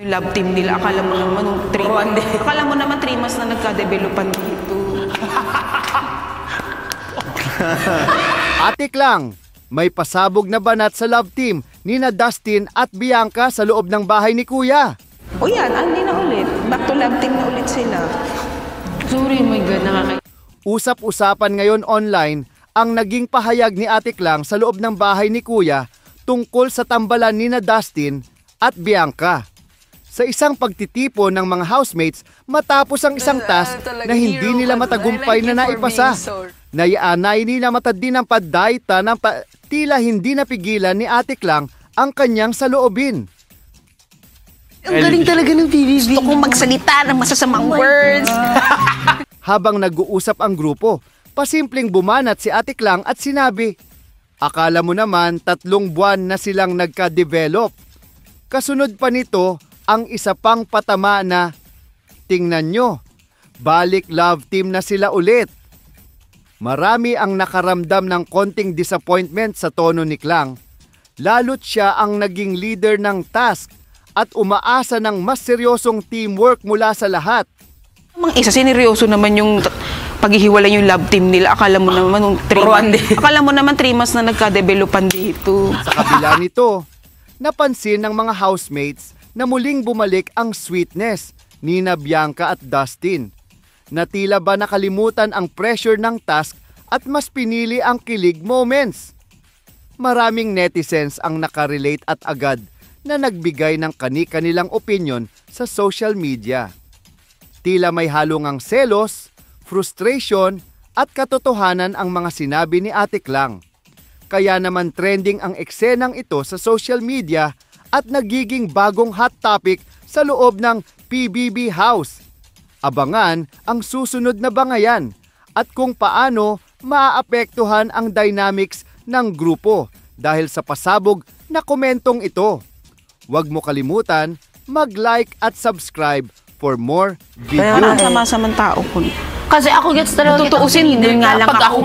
Yung love team nila, akala mo naman 3 months na nagka-developan dito. Atik lang, may pasabog na banat sa love team ni na Dustin at Bianca sa loob ng bahay ni Kuya. O yan, hindi na ulit. Back to love team na ulit sila. Sorry, my God, Usap-usapan ngayon online ang naging pahayag ni Atik lang sa loob ng bahay ni Kuya tungkol sa tambalan ni na Dustin at Bianca. Sa isang pagtitipo ng mga housemates matapos ang isang task na hindi nila matagumpay na naipasa. Naianay nila matad din ang padayta ng tila hindi napigilan ni Atik lang ang kanyang saloobin. Ang galing talaga ng PBB. Gusto kong magsalita ng masasamang words. Habang nag-uusap ang grupo, pasimpleng bumanat si Atik lang at sinabi, "Akala mo naman 3 buwan na silang nagka-develop." Kasunod pa nito, ang isa pang patama na, "Tingnan nyo, balik love team na sila ulit." Marami ang nakaramdam ng konting disappointment sa tono ni Klang, lalo't siya ang naging leader ng task at umaasa ng mas seryosong teamwork mula sa lahat. Mga isa, sineryoso naman yung paghihiwalay yung love team nila. Akala mo naman 3 months na nagka-developan dito. Sa kabila nito, napansin ng mga housemates na muling bumalik ang sweetness ni na Bianca at Dustin, na tila ba nakalimutan ang pressure ng task at mas pinili ang kilig moments. Maraming netizens ang nakarelate at agad na nagbigay ng kani-kanilang opinion sa social media. Tila may halong selos, frustration at katotohanan ang mga sinabi ni Atik lang. Kaya naman trending ang eksenang ito sa social media at nagiging bagong hot topic sa loob ng PBB House. Abangan ang susunod na bangayan at kung paano maaapektuhan ang dynamics ng grupo dahil sa pasabog na komentong ito. Huwag mo kalimutan mag-like at subscribe for more videos. Kaya ang sama-samang tao ko. Kasi ako gets talaga Tutuusin, hindi nga lang ako